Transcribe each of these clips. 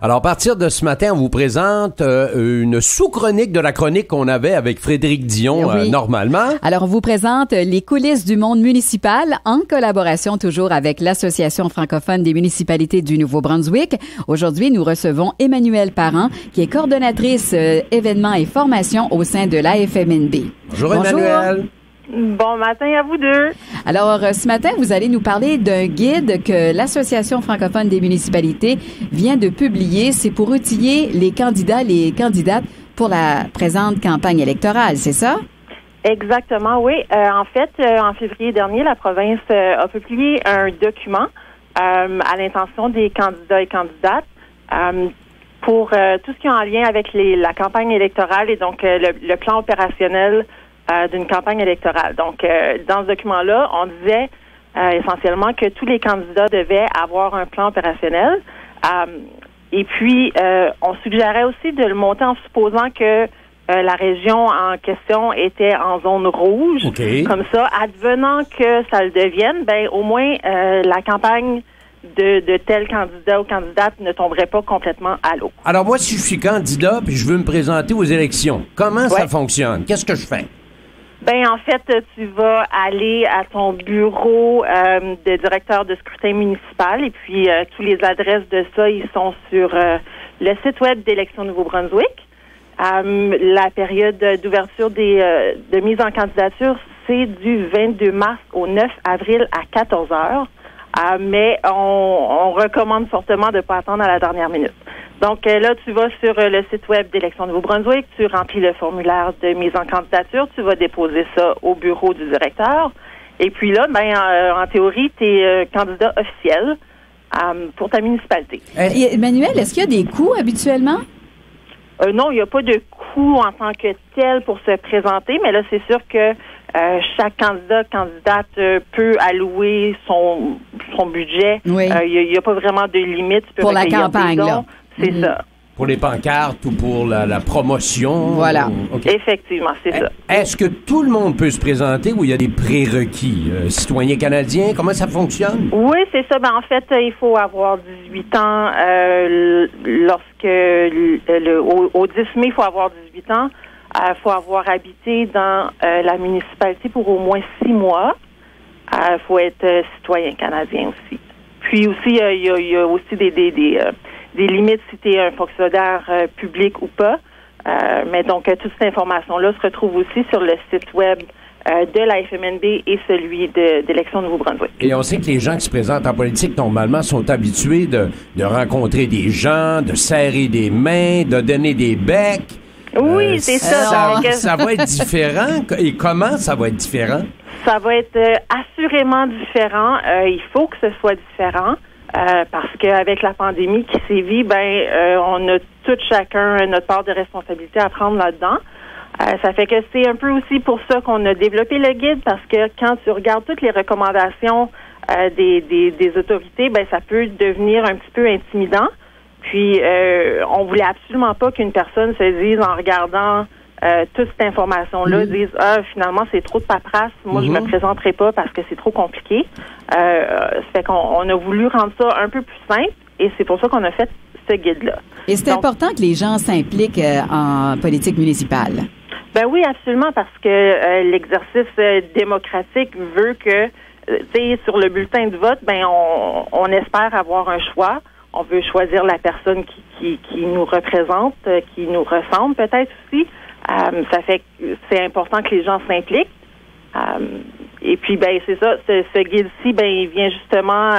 Alors, à partir de ce matin, on vous présente une sous-chronique de la chronique qu'on avait avec Frédéric Dion normalement. Alors, on vous présente les coulisses du monde municipal en collaboration toujours avec l'Association francophone des municipalités du Nouveau-Brunswick. Aujourd'hui, nous recevons Emmanuelle Parent, qui est coordonnatrice événements et formation au sein de l'AFMNB. Bonjour Emmanuelle. Bon matin à vous deux. Alors, ce matin, vous allez nous parler d'un guide que l'Association francophone des municipalités vient de publier. C'est pour outiller les candidats, les candidates pour la présente campagne électorale, c'est ça? Exactement, oui. En fait, en février dernier, la province a publié un document à l'intention des candidats et candidates pour tout ce qui est en lien avec la campagne électorale et donc le plan opérationnel d'une campagne électorale. Donc, dans ce document-là, on disait essentiellement que tous les candidats devaient avoir un plan opérationnel. Et puis, on suggérait aussi de le monter en supposant que la région en question était en zone rouge. Okay. Comme ça, advenant que ça le devienne, ben au moins la campagne de tel candidat ou candidate ne tomberait pas complètement à l'eau. Alors moi, si je suis candidat puis je veux me présenter aux élections, comment ça fonctionne? Qu'est-ce que je fais? Ben en fait, tu vas aller à ton bureau de directeur de scrutin municipal et puis tous les adresses de ça, ils sont sur le site web d'Élections Nouveau-Brunswick. La période d'ouverture de mise en candidature, c'est du 22 mars au 9 avril à 14 heures. Mais on recommande fortement de ne pas attendre à la dernière minute. Donc là, tu vas sur le site web d'Élections Nouveau-Brunswick, tu remplis le formulaire de mise en candidature, tu vas déposer ça au bureau du directeur. Et puis là, en théorie, tu es candidat officiel pour ta municipalité. Emmanuelle, est-ce qu'il y a des coûts habituellement? Non, il n'y a pas de coût en tant que tel pour se présenter, mais là, c'est sûr que chaque candidate peut allouer son budget. Oui. Il n'y a pas vraiment de limite. Pour la campagne, là. C'est ça. Pour les pancartes ou pour la promotion? Voilà. Okay. Effectivement, c'est ça. Est-ce que tout le monde peut se présenter ou il y a des prérequis? Citoyens canadiens, comment ça fonctionne? Oui, c'est ça. En fait, il faut avoir 18 ans au 10 mai, il faut avoir 18 ans. Il faut avoir habité dans la municipalité pour au moins 6 mois. Il faut être citoyen canadien aussi. Puis aussi, il y a aussi des limites si tu es un fonctionnaire public ou pas. Mais donc, toute cette information-là se retrouve aussi sur le site web de la FMNB et celui d'Élections Nouveau-Brunswick. Et on sait que les gens qui se présentent en politique, normalement, sont habitués de rencontrer des gens, de serrer des mains, de donner des becs. Oui, c'est ça. Ça va être différent. Et comment ça va être différent? Ça va être assurément différent. Il faut que ce soit différent. Parce qu'avec la pandémie qui sévit, on a tout chacun notre part de responsabilité à prendre là-dedans. Ça fait que c'est un peu aussi pour ça qu'on a développé le guide, parce que quand tu regardes toutes les recommandations des autorités, ça peut devenir un petit peu intimidant. Puis on voulait absolument pas qu'une personne se dise en regardant toute cette information-là, dise finalement c'est trop de paperasse, moi je me présenterai pas parce que c'est trop compliqué. Ça fait qu'on a voulu rendre ça un peu plus simple et c'est pour ça qu'on a fait ce guide-là. Et c'est important que les gens s'impliquent en politique municipale. Ben oui, absolument, parce que l'exercice démocratique veut que, tu sais, sur le bulletin de vote, on espère avoir un choix. On veut choisir la personne qui nous représente, qui nous ressemble peut-être aussi. Ça fait que c'est important que les gens s'impliquent. Et puis, c'est ça, ce guide-ci, il vient justement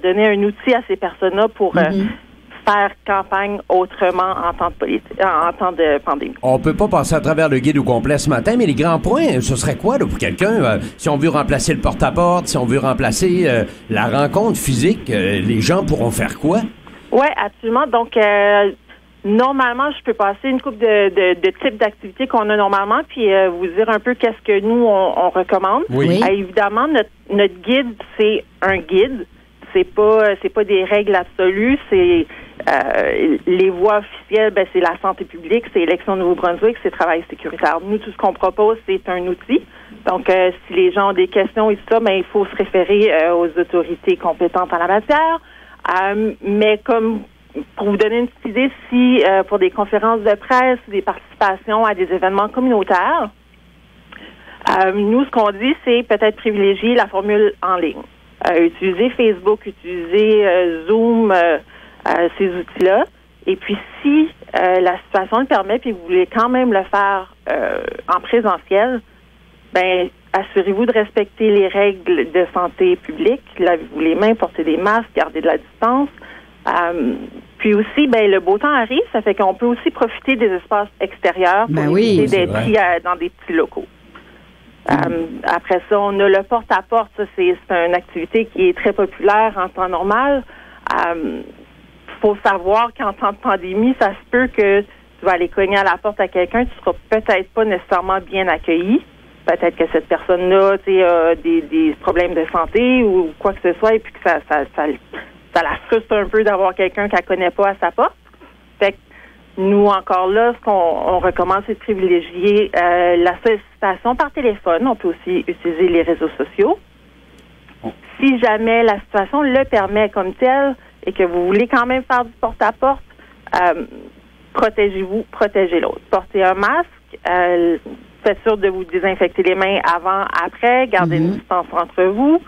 donner un outil à ces personnes-là pour faire campagne autrement en temps de pandémie. On peut pas passer à travers le guide au complet ce matin, mais les grands points, ce serait quoi là, pour quelqu'un? Si on veut remplacer le porte-à-porte, si on veut remplacer la rencontre physique, les gens pourront faire quoi? Oui, absolument. Donc, normalement, je peux passer une couple de types d'activités qu'on a normalement, puis vous dire un peu qu'est-ce que nous, on recommande. Oui. Évidemment, notre guide, c'est un guide. C'est pas des règles absolues. C'est les voies officielles, c'est la santé publique, c'est Élections Nouveau-Brunswick, c'est travail sécuritaire. Nous, tout ce qu'on propose, c'est un outil. Donc, si les gens ont des questions et tout ça, il faut se référer aux autorités compétentes en la matière. Mais comme pour vous donner une petite idée, si pour des conférences de presse ou des participations à des événements communautaires, nous, ce qu'on dit, c'est peut-être privilégier la formule en ligne. Utiliser Facebook, utiliser Zoom, ces outils-là. Et puis, si la situation le permet, puis vous voulez quand même le faire en présentiel, ben assurez-vous de respecter les règles de santé publique. Lavez-vous les mains, portez des masques, gardez de la distance. Puis aussi, ben le beau temps arrive, ça fait qu'on peut aussi profiter des espaces extérieurs pour éviter d'être pris dans des petits locaux. Après ça, on a le porte-à-porte. Ça, c'est une activité qui est très populaire en temps normal. Faut savoir qu'en temps de pandémie, ça se peut que tu vas aller cogner à la porte à quelqu'un, tu seras peut-être pas nécessairement bien accueilli. Peut-être que cette personne-là, a des problèmes de santé ou quoi que ce soit, et puis que ça la frustre un peu d'avoir quelqu'un qu'elle connaît pas à sa porte. Fait que nous, encore là, ce qu'on recommande, c'est de privilégier la sollicitation par téléphone. On peut aussi utiliser les réseaux sociaux. Si jamais la situation le permet comme telle et que vous voulez quand même faire du porte-à-porte, protégez-vous, protégez l'autre. Portez un masque, faites sûr de vous désinfecter les mains avant, après, gardez une distance entre vous.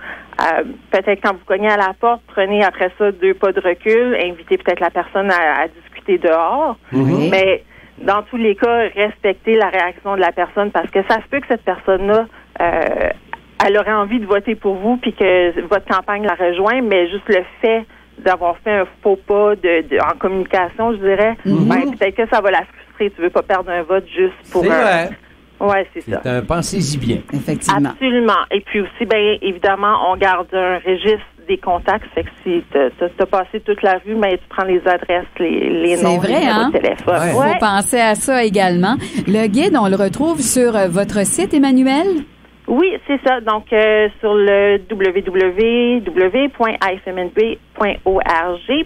Peut-être quand vous cognez à la porte, prenez après ça 2 pas de recul, invitez peut-être la personne à discuter dehors. Mais dans tous les cas, respectez la réaction de la personne parce que ça se peut que cette personne-là, elle aurait envie de voter pour vous puis que votre campagne la rejoint, mais juste le fait d'avoir fait un faux pas en communication, je dirais, ben, peut-être que ça va la frustrer. Tu veux pas perdre un vote juste pour... C'est vrai. Oui, c'est ça. C'est un pensez-y bien. Effectivement. Absolument. Et puis aussi, bien évidemment, on garde un registre des contacts. Fait que si t'as passé toute la rue, ben, tu prends les adresses, les noms, les numéros de téléphone. Il faut penser à ça également. Le guide, on le retrouve sur votre site, Emmanuel? Oui, c'est ça. Donc, sur le www.afmnb.org.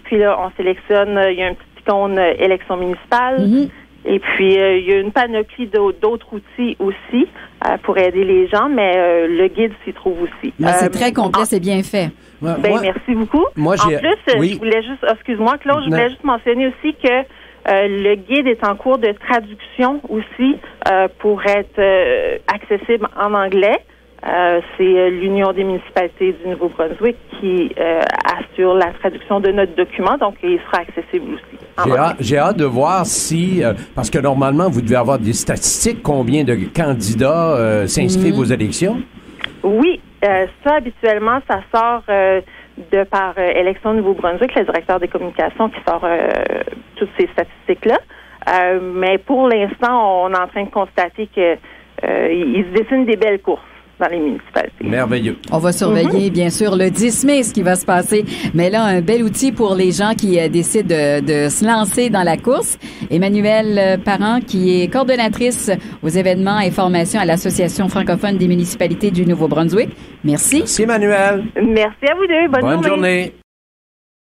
Puis là, on sélectionne, il y a un petit icône élection municipale. Et puis, il y a une panoplie d'autres outils aussi pour aider les gens, mais le guide s'y trouve aussi. C'est très complet, c'est bien fait. Merci beaucoup. En plus, je voulais juste, excuse-moi, Claude, je voulais juste mentionner aussi que le guide est en cours de traduction aussi pour être accessible en anglais. C'est l'Union des municipalités du Nouveau-Brunswick qui assure la traduction de notre document, donc il sera accessible aussi. J'ai hâte de voir si, parce que normalement, vous devez avoir des statistiques, combien de candidats s'inscrivent aux élections? Oui, ça, habituellement, ça sort de par Élections Nouveau-Brunswick, le directeur des communications qui sort toutes ces statistiques-là. Mais pour l'instant, on est en train de constater que il se dessine des belles courses dans les municipalités. Merveilleux. On va surveiller, bien sûr, le 10 mai, ce qui va se passer. Mais là, un bel outil pour les gens qui décident de se lancer dans la course. Emmanuelle Parent, qui est coordonnatrice aux événements et formations à l'Association francophone des municipalités du Nouveau-Brunswick. Merci. Merci, Emmanuelle. Merci à vous deux. Bonne journée.